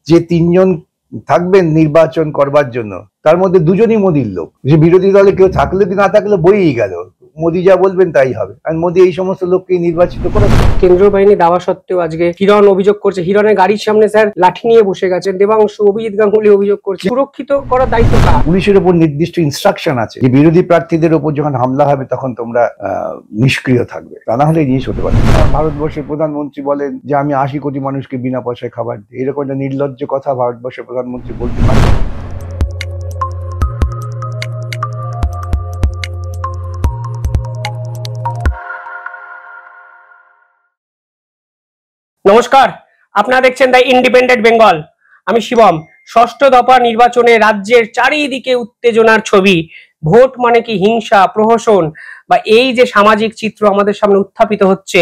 যে তিনজন থাকবেন নির্বাচন করবার জন্য, তার মধ্যে দুজনই মোদির লোক। যে বিরোধী দলে কেউ থাকলে কি না থাকলে বইই গেল, মোদি যা বলবেন তাই হবে, আর মোদি এই সমস্ত লোককে নির্বাচিত করেছে। কেন্দ্রীয় বাহিনী দাওয়া সত্ত্বেও আজকে হিরণ অভিযোগ করছে, হিরণের গাড়ির সামনে স্যার লাঠি নিয়ে বসে গেছেন। দেবাংশু, অভিজিৎ গাঙ্গুলি অভিযোগ করছে। সুরক্ষিত করার দায়িত্ব কার? পুলিশের উপর নির্দিষ্ট ইনস্ট্রাকশন আছে যে বিরোধী প্রার্থীদের উপর যখন হামলা হবে তখন তোমরা নিষ্ক্রিয় থাকবে, তা না হলে এই জিনিস হতে পারে। ভারতবর্ষের প্রধানমন্ত্রী বলেন যে আমি 80 কোটি মানুষকে বিনা পয়সায় খাবার দিই, এরকম একটা নির্লজ্জ কথা ভারতবর্ষের প্রধানমন্ত্রী বলতে পারেন? নমস্কার, আপনারা দেখছেন দ্য ইন্ডিপেন্ডেন্ট বেঙ্গল। আমি শিবম। ষষ্ঠ দফা নির্বাচনে রাজ্যের চারিদিকে উত্তেজনার ছবি। ভোট মানে কি হিংসা, প্রহসন, বা এই যে সামাজিক চিত্র আমাদের সামনে উত্থাপিত হচ্ছে,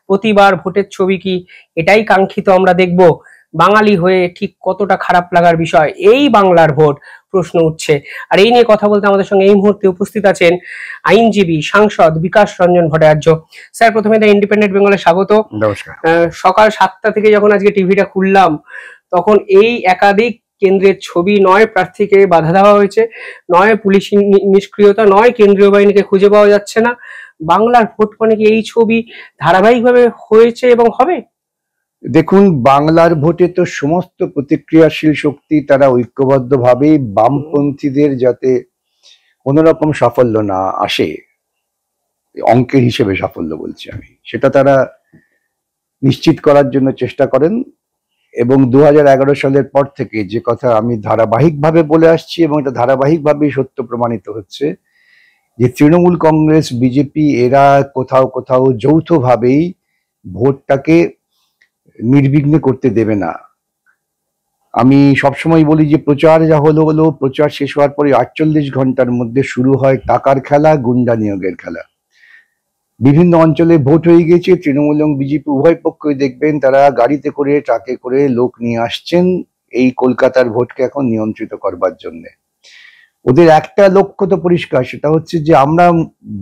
প্রতিবার ভোটের ছবি কি এটাই কাঙ্ক্ষিত আমরা দেখব? বাঙালি হয়ে ঠিক কতটা খারাপ লাগার বিষয় এই বাংলার ভোট, প্রশ্ন উঠছে। আর এই নিয়ে কথা বলতে আমাদের সঙ্গে এই মুহূর্তে উপস্থিত আছেন আইনজীবী, সাংসদ বিকাশ রঞ্জন ভট্টাচার্য। স্যার, প্রথমে দ্য ইন্ডিপেন্ডেন্ট বেঙ্গলে স্বাগত। নমস্কার। সকাল 7টা থেকে যখন আজকে টিভিটা খুললাম, তখন এই একাধিক কেন্দ্রের ছবি, নয় প্রার্থীকে বাধা দেওয়া হয়েছে, নয় পুলিশ নিষ্ক্রিয়তা, নয় কেন্দ্রীয় বাহিনীকে খুঁজে পাওয়া যাচ্ছে না। বাংলার ভোট মানে কি এই ছবি ধারাবাহিকভাবে হয়েছে এবং হবে? দেখুন, বাংলার ভোটে তো সমস্ত প্রতিক্রিয়াশীল শক্তি তারা ঐক্যবদ্ধভাবে বামপন্থীদের যাতে কোনো রকম সাফল্য না আসে, অঙ্কের হিসেবে সাফল্য বলছি আমি, সেটা তারা নিশ্চিত করার জন্য চেষ্টা করেন। এবং 2011 সালের পর থেকে যে কথা আমি ধারাবাহিকভাবে বলে আসছি এবং এটা ধারাবাহিকভাবেই সত্য প্রমাণিত হচ্ছে, যে তৃণমূল কংগ্রেস, বিজেপি এরা কোথাও কোথাও যৌথভাবেই ভোটটাকে নির্বিঘ্নে করতে দেবে না। আমি সবসময় বলি যে প্রচার যা হলো, প্রচার শেষ হওয়ার পরে 48 ঘন্টার মধ্যে শুরু হয় টাকার খেলা, গুন্ডা নিয়োগের খেলা। বিভিন্ন অঞ্চলে ভোট হয়ে গেছে, তৃণমূল এবং বিজেপি উভয় পক্ষই দেখবেন তারা গাড়িতে করে, ট্রাকে করে লোক নিয়ে আসছেন এই কলকাতার ভোটকে এখন নিয়ন্ত্রিত করবার জন্য। ওদের একটা লক্ষ্য তো পরিষ্কার, সেটা হচ্ছে যে আমরা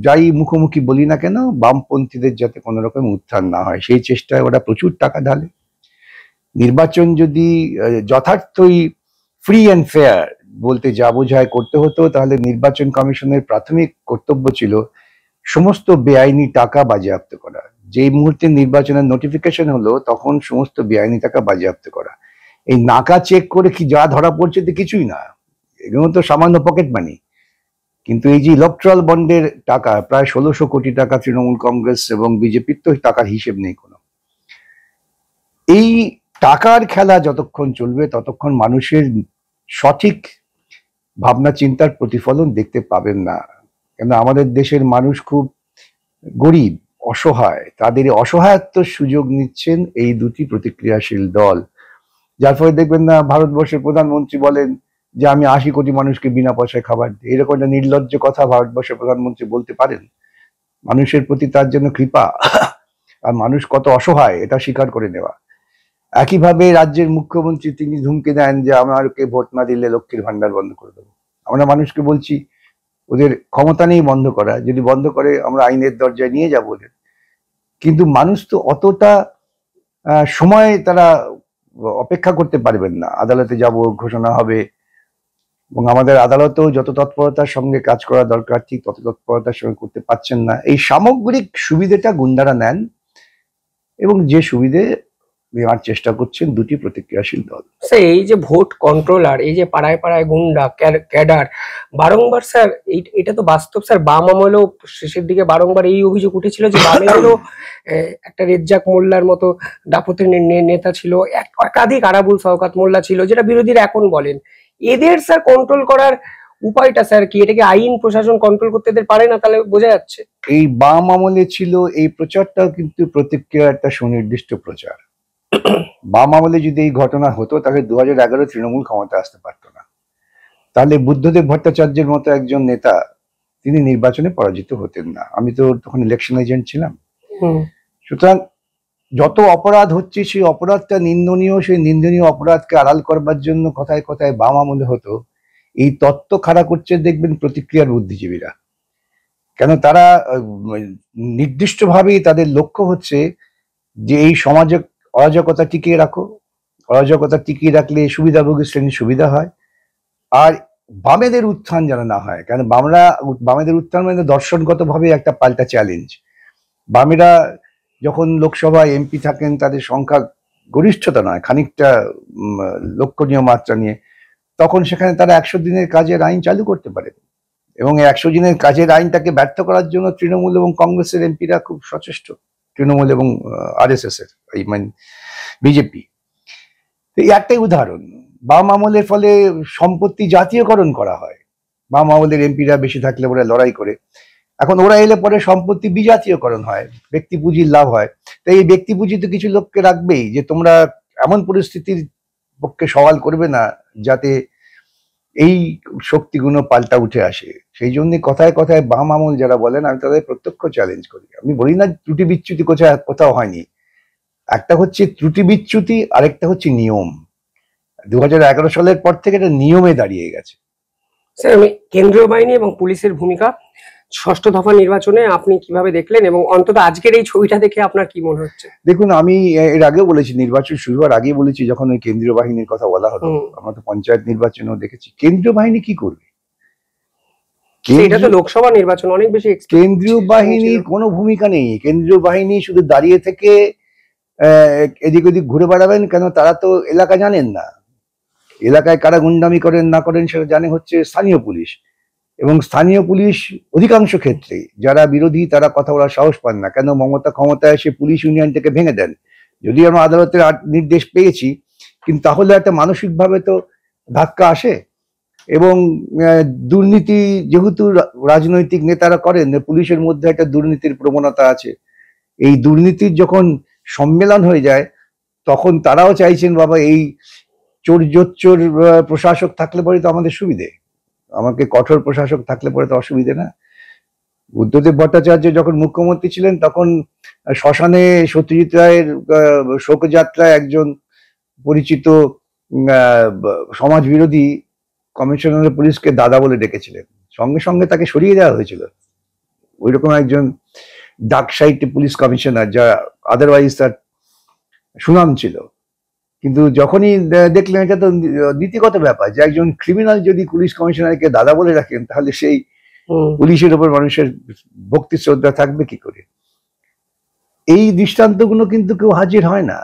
যাই মুখোমুখি বলি না কেন, বামপন্থীদের যাতে কোনো রকম উত্থান না হয়, সেই চেষ্টায় ওরা প্রচুর টাকা ঢালে। নির্বাচন যদি যথার্থই ফ্রি অ্যান্ড ফেয়ার বলতে যা বোঝায় করতে হতো, তাহলে নির্বাচন কমিশনের প্রাথমিক কর্তব্য ছিল সমস্ত বেআইনি টাকা বাজেয়াপ্ত করা। যেই মুহূর্তে নির্বাচনের নোটিফিকেশন হলো তখন সমস্ত বেআইনি টাকা বাজেয়াপ্ত করা। এই নাকা চেক করে কি যা ধরা পড়ছে তো কিছুই না, এগুলো তো সামান্য পকেট মানি। কিন্তু এই যে ইলেকট্রাল বন্ডের টাকা, প্রায় 1600 কোটি টাকা তৃণমূল কংগ্রেস এবং বিজেপির তো টাকার হিসেব নেই কোনো। এই টাকার খেলা যতক্ষণ চলবে ততক্ষণ মানুষের সঠিক ভাবনা চিন্তার প্রতিফলন দেখতে পাবেন না। কেন আমাদের দেশের মানুষ খুব গরিব, অসহায়, তাদের অসহায়ত্বের সুযোগ নিচ্ছেন এই দুটি প্রতিক্রিয়াশীল দল। যার ফলে দেখবেন না ভারতবর্ষের প্রধানমন্ত্রী বলেন যে আমি 80 কোটি মানুষকে বিনা পয়সায় খাবার দিই, এরকম একটা নির্লজ্জ কথা ভারতবর্ষের প্রধানমন্ত্রী বলতে পারেন? মানুষের প্রতি তার জন্য কৃপা আর মানুষ কত অসহায় এটা স্বীকার করে নেওয়া। একইভাবে রাজ্যের মুখ্যমন্ত্রী তিনি ধুমকে দেন যে আমাকে ভোট না দিলে লক্ষ্মীর ভান্ডার বন্ধ করে দেবো। আমরা মানুষকে বলছি ওদের ক্ষমতা নেই বন্ধ করা, যদি বন্ধ করে আমরা আইনের দরজায় নিয়ে যাবো ওদের। কিন্তু মানুষ তো অতটা সময় তারা অপেক্ষা করতে পারবেন না। আদালতে যাব, ঘোষণা হবে, এবং আমাদের আদালতেও যত তৎপরতার সঙ্গে কাজ করা দরকার ঠিক তত তৎপরতার সঙ্গে করতে পারছেন না। এই সামগ্রিক সুবিধেটা গুন্ডারা নেন এবং যে সুবিধে নেওয়ার চেষ্টা করছেন দুটি প্রতিক্রিয়াশীল দল। এই যে ভোট কন্ট্রোলার, এই যে পাড়ায় পাড়ায় গুন্ডা ক্যাডার, বারংবার স্যার এটা তো বাস্তব স্যার। বাম আমলেও শেষের দিকে বারংবার এই অভিযোগ উঠেছিল যে বামেরও একটা রেজ্জাক মোল্লার মতো দাপটের নেতা ছিল, একাধিক আরাবুল শওকত মোল্লা ছিল, যেটা বিরোধীরা এখন বলেন। এদের স্যার কন্ট্রোল করার উপায়টা স্যার কি? এটাকে আইন প্রশাসন কন্ট্রোল করতে এদের পারে না? তাহলে বোঝা যাচ্ছে এই বাম আমলে ছিল এই প্রচারটাও কিন্তু প্রতিক্রিয়া একটা সুনির্দিষ্ট প্রচার। বাম আমলে যদি এই ঘটনা হতো তাহলে 2011 তৃণমূল ক্ষমতা আসতে পারতো না, তাহলে বুদ্ধদেব ভট্টাচার্যের মতো একজন নেতা তিনি নির্বাচনে পরাজিত হতেন না। আমি তো তখন ইলেকশন এজেন্ট ছিলাম। সুতরাং যত অপরাধ হচ্ছে সেই অপরাধটা নিন্দনীয়, সেই নিন্দনীয় অপরাধকে আড়াল করবার জন্য কথায় কথায় বাম আমলে হতো। এই তত্ত্ব খাড়া করছে দেখবেন প্রতিক্রিয়ার বুদ্ধিজীবীরা। কেন তারা নির্দিষ্টভাবেই তাদের লক্ষ্য হচ্ছে যে এই সমাজে অরাজকতা টিকিয়ে রাখো, অরাজকতা টিকিয়ে রাখলে সুবিধাভোগী শ্রেণীর সুবিধা হয়, আর বামেদের উত্থান যেন না হয়। কারণ বামেদের উত্থান মানে দর্শনগতভাবে একটা পাল্টা চ্যালেঞ্জ। বামেরা যখন লোকসভায় এমপি থাকেন তাদের সংখ্যা গরিষ্ঠতা নয়, খানিকটা লক্ষণীয় মাত্রা নিয়ে, তখন সেখানে তারা 100 দিনের কাজের আইন চালু করতে পারে, এবং 100 দিনের কাজের আইনটাকে ব্যর্থ করার জন্য তৃণমূল এবং কংগ্রেসের এমপিরা খুব সচেষ্ট, তৃণমূল এবং RSS এর, এই মানে বিজেপি। এই একটাই উদাহরণ। বাম আমলের ফলে সম্পত্তি জাতীয়করণ করা হয়, বাম আমলের এমপিরা বেশি থাকলে ওরা লড়াই করে। এখন ওরা এলে পরে সম্পত্তি বিজাতীয়করণ হয়, ব্যক্তি পুঁজির লাভ হয়। তাই এই ব্যক্তি পুঁজি তো কিছু লোককে রাখবেই, যে তোমরা এমন পরিস্থিতির পক্ষে সওয়াল করবে না যাতে এই শক্তিগুলো পাল্টা উঠে আসে। সেই জন্য কথায় কথায় বাম আমল যারা বলেন, আমি তাদের প্রত্যক্ষ চ্যালেঞ্জ করি। আমি বলি না ত্রুটি বিচ্যুতি কোথাও হয়নি, একটা হচ্ছে ত্রুটি বিচ্যুতি, আরেকটা হচ্ছে নিয়ম। 2011 সালের পর থেকে এটা নিয়মে দাঁড়িয়ে গেছে। স্যার, আমি কেন্দ্রীয় বাহিনী এবং পুলিশের ভূমিকা ষষ্ঠ দফা নির্বাচনে আপনি কিভাবে দেখলেন, এবং অন্তত আজকের এই ছবিটা দেখে আপনার কি মনে হচ্ছে? দেখুন, আমি এর আগেও বলেছি, নির্বাচন শুরু হওয়ার আগেই বলেছি, যখন ওই কেন্দ্রীয় বাহিনীর কথা বলা হলো, আমরা তো পঞ্চায়েত নির্বাচনেও দেখেছি কেন্দ্রীয় বাহিনী কি করবে। এটা তো লোকসভা নির্বাচন, অনেক বেশি কেন্দ্রীয় বাহিনীর কোনো ভূমিকা নেই। কেন্দ্রীয় বাহিনী শুধু দাঁড়িয়ে থেকে এদিক ওদিক ঘুরে বেড়াবেন কেন? তারা তো এলাকা জানেন না। এলাকায় কারা গুন্ডামি করেন না করেন সেটা জানে হচ্ছে স্থানীয় পুলিশ, এবং স্থানীয় পুলিশ অধিকাংশ ক্ষেত্রে যারা বিরোধী তারা কথা বলার সাহস পান না। কেন? মমতা ক্ষমতায় এসে পুলিশ ইউনিয়নটাকে ভেঙে দেন। যদিও আমরা আদালতের নির্দেশ পেয়েছি, কিন্তু তাহলে একটা মানসিকভাবে তো ধাক্কা আসে। এবং দুর্নীতি যেহেতু রাজনৈতিক নেতারা করেন, পুলিশের মধ্যে একটা দুর্নীতির প্রবণতা আছে। এই দুর্নীতির যখন সম্মেলন হয়ে যায়, তখন তারাও চাইছেন বাবা এই চোর জোচ্চোর প্রশাসক থাকলে পরে তো আমাদের সুবিধে, আমাকে কঠোর প্রশাসক থাকলে পরে তো অসুবিধে না। বুদ্ধদেব ভট্টাচার্য যখন মুখ্যমন্ত্রী ছিলেন, তখন শ্মশানে সত্যজিৎ রায়ের শোকযাত্রায় একজন পরিচিত সমাজ বিরোধী কমিশনার পুলিশকে দাদা বলে ডেকেছিলেন, সঙ্গে সঙ্গে তাকে সরিয়ে দেওয়া হয়েছিল। ওইরকম একজন ডার্ক সাইড পুলিশ কমিশনার, যা আদারওয়াইজ তার সুনাম ছিল। কিন্তু যখনই দেখলেন এটা তো নীতিগত ব্যাপার, যে একজন ক্রিমিনাল যদি পুলিশ কমিশনারকে দাদা বলে রাখেন, তাহলে সেই পুলিশের উপর মানুষের ভক্তি শ্রদ্ধা থাকবে কি করে? এই দৃষ্টান্তগুলো কিন্তু কেউ হাজির হয় না,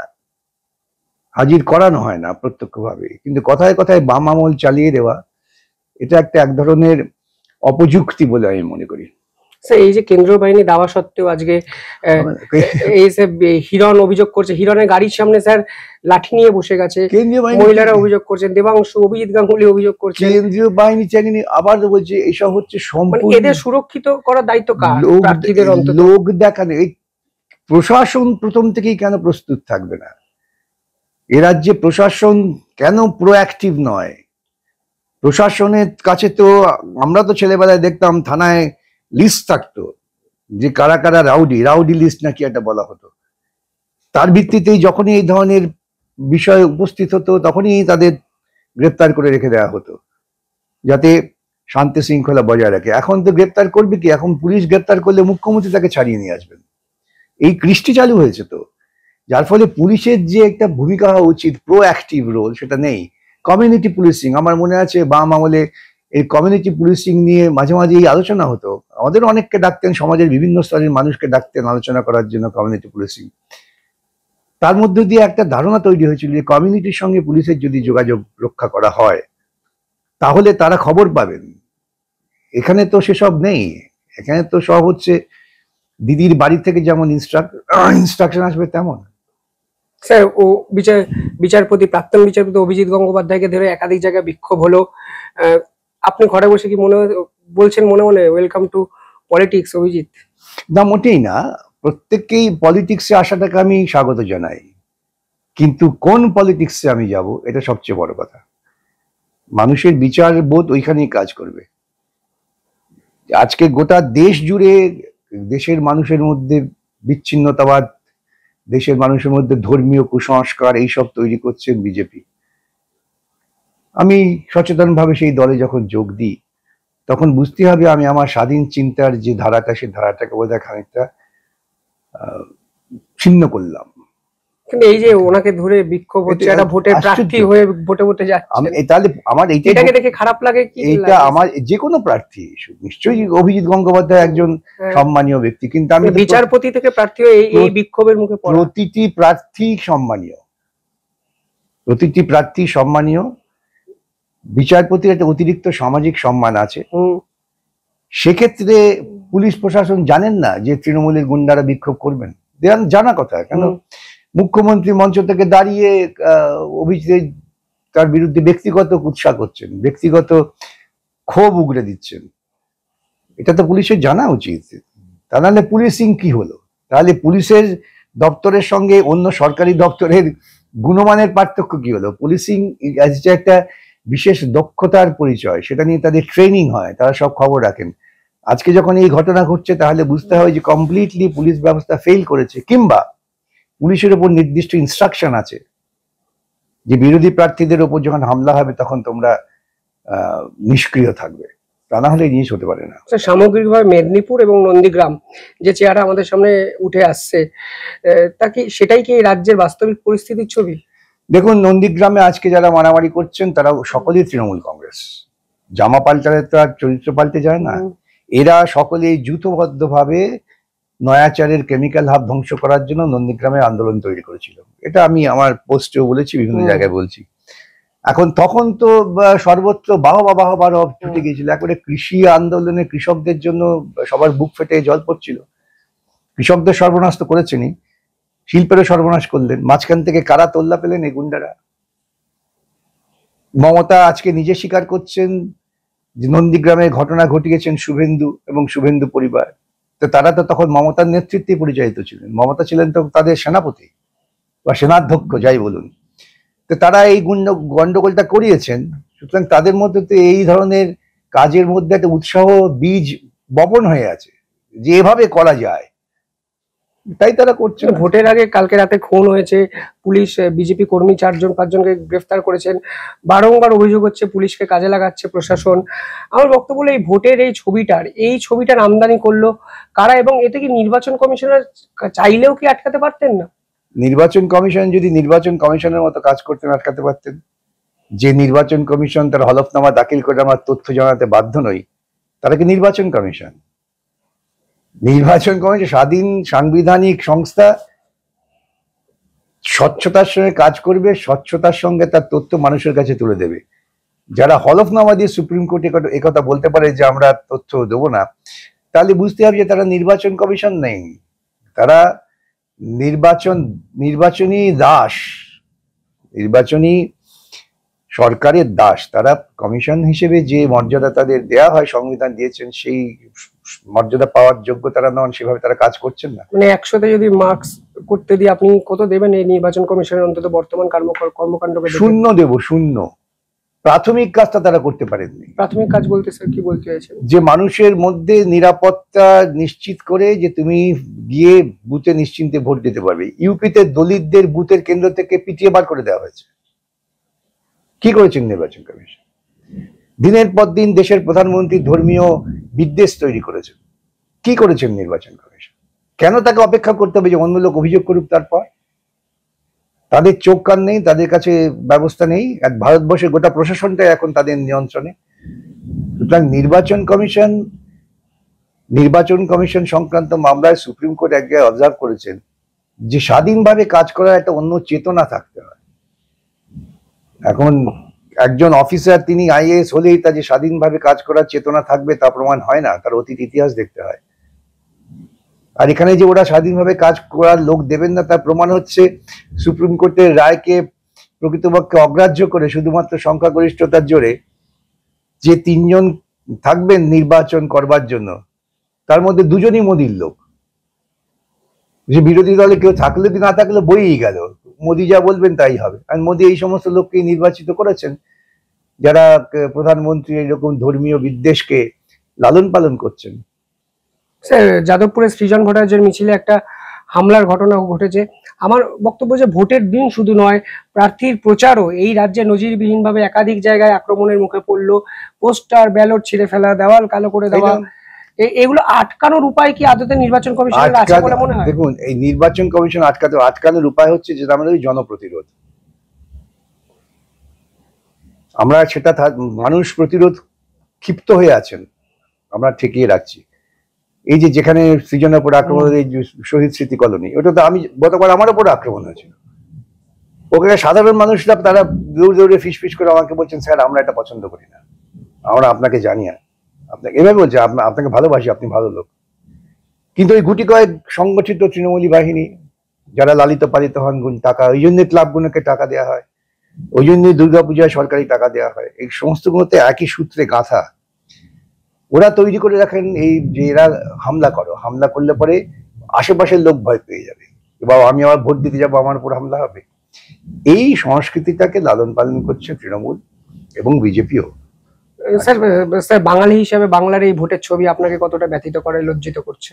হাজির করানো হয় না প্রত্যক্ষভাবে। কিন্তু কথায় কথায় বাম আমল চালিয়ে দেওয়া, এটা এক ধরনের অপযুক্তি বলে আমি মনে করি। স্যার, এই যে কেন্দ্রীয় বাহিনী দাওয়া সত্ত্বেও আজকে হিরণ অভিযোগ করছে, হিরণের গাড়ির সামনে স্যার লাঠি নিয়ে বসে গেছে, মহিলারা অভিযোগ করছেন, দেবাংশু, অভিজিৎ গাঙ্গুলি অভিযোগ করছেন। কেন্দ্রীয় বাহিনী চাকরি আবার বলছে এসব হচ্ছে সম্পূর্ণ, এদের সুরক্ষিত করার দায়িত্ব কার? প্রার্থীদের অন্তত লোক দেখানো। এই প্রশাসন প্রথম থেকেই কেন প্রস্তুত থাকবে না? এ রাজ্যে প্রশাসন কেন প্রোঅ্যাক্টিভ নয়? প্রশাসনের কাছে তো আমরা তো ছেলেবেলায় দেখতাম থানায় লিস্ট থাকতো, যে কারা কারা রাউডি লিস্ট নাকি একটা বলা হতো। তার ভিত্তিতেই যখনই এই ধরনের বিষয় উপস্থিত হতো, তখনই তাদের গ্রেপ্তার করে রেখে দেওয়া হতো, যাতে শান্তি শৃঙ্খলা বজায় রাখে। এখন তো গ্রেপ্তার করবে কি? এখন পুলিশ গ্রেপ্তার করলে মুখ্যমন্ত্রী তাকে ছাড়িয়ে নিয়ে আসবেন। এই কৃষ্টি চালু হয়েছে তো, যার ফলে পুলিশের যে একটা ভূমিকা হওয়া উচিত, প্রোঅ্যাক্টিভ রোল, সেটা নেই। কমিউনিটি পুলিশিং, আমার মনে আছে বাম আমলে এই কমিউনিটি পুলিশিং নিয়ে মাঝে মাঝে এই আলোচনা হতো। আমাদের অনেককে ডাকতেন, সমাজের বিভিন্ন স্তরের মানুষকে ডাকতেন আলোচনা করার জন্য কমিউনিটি পুলিশিং। তার মধ্য দিয়ে একটা ধারণা তৈরি হয়েছিল যে কমিউনিটির সঙ্গে পুলিশের যদি যোগাযোগ রক্ষা করা হয়, তাহলে তারা খবর পাবেন। এখানে তো সেসব নেই। এখানে তো সব হচ্ছে দিদির বাড়ি থেকে যেমন ইনস্ট্রাকশন আসবে তেমন। স্যার, ও বিচারপতি, প্রাক্তন বিচারপতি অভিজিৎ গঙ্গোপাধ্যায়কে ধরে একাধিক জায়গায় বিক্ষোভ হলো। আপনি ঘরে বসে কি বলছেন মনে মনে ওয়েলকাম টু পলিটিক্স অভিজিৎ? না, মোটেই না। প্রত্যেককেই পলিটিক্সে আসাটাকে আমি স্বাগত জানাই, কিন্তু কোন পলিটিক্সে আমি যাব এটা সবচেয়ে বড় কথা। মানুষের বিচার বোধ ওইখানেই কাজ করবে। আজকে গোটা দেশ জুড়ে দেশের মানুষের মধ্যে বিচ্ছিন্নতাবাদ, দেশের মানুষের মধ্যে ধর্মীয় কুসংস্কার, এইসব তৈরি করছেন বিজেপি। আমি সচেতনভাবে সেই দলে যখন যোগ দিই, তখন বুঝতে হবে আমি আমার স্বাধীন চিন্তার যে ধারাটা, সেই ধারাটাকে বোধহয় খানিকটা ছিন্ন করলাম। কিন্তু এই যে ওনাকে ধরে বিক্ষোভ হচ্ছে, একটা ভোটের প্রার্থী হয়ে ভোটে যাচ্ছে, তাহলে আমার এটাকে দেখে খারাপ লাগে কি? এটা আমার যে কোনো প্রার্থী, নিশ্চয়ই অভিজিৎ গঙ্গোপাধ্যায় একজন সম্মানীয় ব্যক্তি, কিন্তু আমি বিচারপতি থেকে প্রার্থী হয়ে এই বিক্ষোভের মুখে পড়া। প্রতিটি প্রার্থী সম্মানীয়, প্রতিটি প্রার্থী সম্মানীয়। বিচারপতির একটা অতিরিক্ত সামাজিক সম্মান আছে। সেক্ষেত্রে পুলিশ প্রশাসন জানেন না যে তৃণমূলের গুন্ডারা বিক্ষোভ করবেন? জানা কথা। কেন মুখ্যমন্ত্রী মঞ্চ থেকে দাঁড়িয়ে অভিজিৎ তার বিরুদ্ধে ব্যক্তিগত কুৎসা করছেন, ব্যক্তিগত ক্ষোভ উগড়ে দিচ্ছেন? এটা তো পুলিশের জানা উচিত। তা নাহলে পুলিশিং কি হলো? তাহলে পুলিশের দপ্তরের সঙ্গে অন্য সরকারি দপ্তরের গুণমানের পার্থক্য কি হলো? পুলিশিং একটা বিশেষ দক্ষতার পরিচয়, সেটা নিয়ে তাদের ট্রেনিং হয়, তারা সব খবর রাখেন। আজকে যখন এই ঘটনা ঘটছে তাহলে বুঝতে হয় যে কমপ্লিটলি পুলিশ ব্যবস্থা ফেল করেছে, কিংবা পুলিশের উপর নির্দিষ্ট ইনস্ট্রাকশন আছে যে বিরোধী প্রার্থীদের উপর যখন হামলা হবে তখন তোমরা নিষ্ক্রিয় থাকবে। তা না হলে জিনিস হতে পারে না। সামগ্রিকভাবে মেদিনীপুর এবং নন্দীগ্রাম যে চেহারা আমাদের সামনে উঠে আসছে, তা কি সেটাই কি রাজ্যের বাস্তবিক পরিস্থিতির ছবি? দেখুন, নন্দীগ্রামে আজকে যারা মারামারি করছেন তারা সকলেই তৃণমূল কংগ্রেস। জামা পাল্টালে তো আর চরিত্র পাল্টে যায় না। এরা সকলেই যূথবদ্ধভাবে নয়াচারের কেমিক্যাল হাব ধ্বংস করার জন্য নন্দীগ্রামে আন্দোলন তৈরি করেছিল। এটা আমি আমার পোস্টেও বলেছি, বিভিন্ন জায়গায় বলছি। এখন তখন তো সর্বত্র বাহবা ছুটে গিয়েছিল। একবারে কৃষি আন্দোলনে কৃষকদের জন্য সবার বুক ফেটে জল পড়ছিল। কৃষকদের সর্বনাশ তো করেছেনই, শিল্পেরও সর্বনাশ করলেন। মাঝখান থেকে কারা তোল্লা পেলেন এই গুন্ডারা। মমতা আজকে নিজে স্বীকার করছেন যে নন্দীগ্রামে ঘটনা ঘটিয়েছেন শুভেন্দু এবং শুভেন্দু পরিবার। তো তারা তো তখন মমতার নেতৃত্বে পরিচালিত ছিলেন। মমতা ছিলেন তো তাদের সেনাপতি বা সেনাধ্যক্ষ, যাই বলুন। তো তারা এই গন্ডগোলটা করিয়েছেন। সুতরাং তাদের মধ্যে তো এই ধরনের কাজের মধ্যে একটা উৎসাহ বীজ বপন হয়ে আছে যে এভাবে করা যায়, তাই তারা করছে। ভোটের আগে কালকে রাতে খুন হয়েছে, পুলিশ বিজেপি কর্মী 4-5জনকে গ্রেফতার করেছেন। বারংবার অভিযোগ হচ্ছে পুলিশকে কাজে লাগাচ্ছে প্রশাসন। আমার বক্তব্য হলো এই ভোটের এই ছবিটার আমদানি করলো কারা, এবং এতে কি নির্বাচন কমিশনার চাইলেও কি আটকাতে পারতেন না? নির্বাচন কমিশন যদি নির্বাচন কমিশনের মতো কাজ করতেন আটকাতে পারতেন। যে নির্বাচন কমিশন তার হলফনামা দাখিল করে আমার তথ্য জানাতে বাধ্য নই, তারা কি নির্বাচন কমিশন? নির্বাচন কমিশন স্বাধীন সাংবিধানিক সংস্থা, স্বচ্ছতার সঙ্গে কাজ করবে, স্বচ্ছতার সঙ্গে তার তথ্য মানুষের কাছে তুলে দেবে। যারা হলফনামা দিয়ে সুপ্রিম কোর্টে একথা বলতে পারে যে আমরা তথ্য দেবো না, তাহলে বুঝতে হবে যে তারা নির্বাচন কমিশন নেই, তারা নির্বাচনী দাস, নির্বাচনী সরকারের দাস। তারা কমিশন হিসেবে যে মর্যাদা তাদের দেয়া হয়, সংবিধান দিয়েছেন, সেই মর্যাদা পাওয়ার যোগ্য তারা নন, সেভাবে তারা কাজ করছেন না। মানে 100তে যদি মার্কস করতে দিয়ে আপনি কত দেবেন এই নির্বাচন কমিশনের অন্তত বর্তমান কর্মকাণ্ডকে? 0 দেব, 0। প্রাথমিক কাজটা তারা করতে পারেননি। প্রাথমিক কাজ বলতে স্যার কি বলতে চাইছেন? যে মানুষের মধ্যে নিরাপত্তা নিশ্চিত করে যে তুমি গিয়ে বুথে নিশ্চিন্তে ভোট দিতে পারবে। ইউপিতে দলিতদের বুথের কেন্দ্র থেকে পিটিয়ে বার করে দেওয়া হয়েছে। কি করেছেন নির্বাচন কমিশন? দিনের পর দিন দেশের প্রধানমন্ত্রী ধর্মীয় বিদ্বেষ তৈরি করেছেন। কি করেছেন নির্বাচন কমিশন? কেন তাকে অপেক্ষা করতে হবে যে অন্য লোক অভিযোগ করুক তারপর? তাদের চোখ কান নেই, তাদের কাছে ব্যবস্থা নেই। এক ভারতবর্ষের গোটা প্রশাসনটাই এখন তাদের নিয়ন্ত্রণে। সুতরাং নির্বাচন কমিশন সংক্রান্ত মামলায় সুপ্রিম কোর্ট এক জায়গায় অবজার্ভ করেছেন যে স্বাধীনভাবে কাজ করার একটা অন্য চেতনা থাকতে হয়। এখন একজন অফিসার তিনি আইএএস হলেই তার যে স্বাধীনভাবে কাজ করার চেতনা থাকবে তা প্রমাণ হয় না, তার অতীত ইতিহাস দেখতে হয়। আর এখানে যে ওরা স্বাধীনভাবে কাজ করার লোক দেবেন না তার প্রমাণ হচ্ছে সুপ্রিম কোর্টের রায়কে প্রকৃতপক্ষে অগ্রাহ্য করে শুধুমাত্র সংখ্যাগরিষ্ঠতার জোরে যে 3 জন থাকবেন নির্বাচন করবার জন্য, তার মধ্যে 2 জনই মোদির লোক। যে বিরোধী দলে কেউ থাকলে কি না থাকলে বইই গেল, মোদি যা বলবেন তাই হবে। আর মোদি এই সমস্ত লোককে নির্বাচিত করেছেন যারা প্রধানমন্ত্রী এরকম ধর্মীয় বিদ্বেষকে লালন পালন করছেন। স্যার, যাদবপুরে সৃজন ভট্টাচার্যের মিছিলে একটা হামলার ঘটনা ঘটেছে। আমার বক্তব্য যে ভোটের দিন শুধু নয়, প্রার্থীর প্রচারও এই রাজ্যে নজিরবিহীনভাবে একাধিক জায়গায় আক্রমণের মুখে পড়লো। পোস্টার, ব্যালট ছিঁড়ে ফেলা, দেওয়াল কালো করে দেওয়া, এগুলো আটকানোর উপায় কি আদতে নির্বাচন কমিশনের আছে বলে মনে হয়? দেখুন, এই নির্বাচন কমিশন আটকানোর উপায় হচ্ছে যেটা আমাদের ওই জনপ্রতিরোধ। আমরা সেটা মানুষ প্রতিরোধ ক্ষিপ্ত হয়ে আছেন, আমরা ঠেকিয়ে রাখছি। এই যে যেখানে সৃজনের উপর আক্রমণ, এই শহীদ স্মৃতি কলোনি, ওটা তো আমি গতকাল আমার উপর আক্রমণ হয়েছিল। ওখানে সাধারণ মানুষরা তারা দৌড়ে দৌড়ে ফিস করে আমাকে বলছেন, স্যার আমরা এটা পছন্দ করি না, আমরা আপনাকে জানি না, আপনাকে এভাবে বলছে, আপনাকে ভালোবাসি, আপনি ভালো লোক। কিন্তু ওই গুটি কয়েক সংগঠিত তৃণমূলী বাহিনী যারা লালিত পালিত হন টাকা, ওই জন্য ক্লাবগুলোকে টাকা দেওয়া হয়, ওই জন্যই দুর্গাপূজায় সরকারি টাকা দেওয়া হয়, এই সমস্ত গুলোতে একই সূত্রে গাঁথা। ওরা তৈরি করে রাখেন এই যে এরা হামলা করলে পরে আশেপাশের লোক ভয় পেয়ে যাবে, বা আমি আবার ভোট দিতে যাবো, আমার উপর হামলা হবে। এই সংস্কৃতিটাকে লালন পালন করছে তৃণমূল এবং বিজেপিও। স্যার বাঙালি হিসাবে বাংলার এই ভোটের ছবি আপনাকে কতটা ব্যথিত করে, লজ্জিত করছে?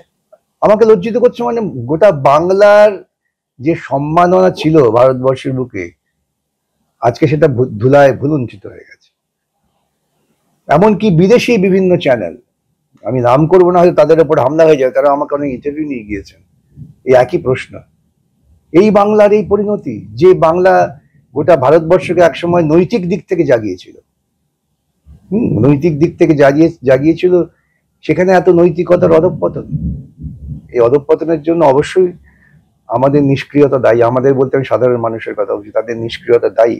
আমাকে লজ্জিত করছে মানে গোটা বাংলার যে সম্মাননা ছিল ভারতবর্ষের বুকে, আজকে সেটা ধুলায় ভুলুণ্ঠিত হয়ে গেছে। এমনকি বিদেশি বিভিন্ন চ্যানেল, আমি নাম করবো না, হয়তো তাদের উপর হামলা হয়ে যায়, তারা আমাকে অনেক ইন্টারভিউ নিয়ে গিয়েছেন, এই একই প্রশ্ন। এই বাংলার এই পরিণতি, যে বাংলা গোটা ভারতবর্ষকে একসময় নৈতিক দিক থেকে জাগিয়েছিল, নৈতিক দিক থেকে জাগিয়েছিল, সেখানে এত নৈতিকতার অধঃপতন। এই অধঃপতনের জন্য অবশ্যই আমাদের নিষ্ক্রিয়তা দায়ী। আমাদের বলতে আমি সাধারণ মানুষের কথা বলছি, তাদের নিষ্ক্রিয়তা দায়ী।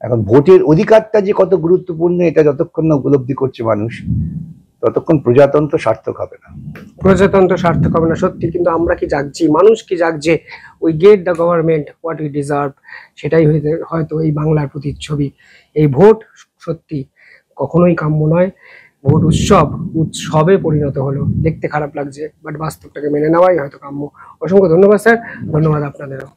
এখন ভোটের অধিকারটা যে কত গুরুত্বপূর্ণ, এটা যতক্ষণ না উপলব্ধি করছে মানুষ, ততক্ষণ প্রজাতন্ত্র সার্থক হবে না। প্রজাতন্ত্র সার্থক হবে না, সত্যি। কিন্তু আমরা কি জাগছি, মানুষ কি জাগছে? We get the government what we deserve, সেটাই হয়তো এই বাংলার প্রতিচ্ছবি। এই ভোট সত্যি কখনোই কাম্য নয়। ভোট উৎসবে পরিণত হলো, দেখতে খারাপ লাগছে, বাট বাস্তবটাকে মেনে নেওয়াই হয়তো কাম্য। অসংখ্য ধন্যবাদ স্যার, ধন্যবাদ আপনাদেরও।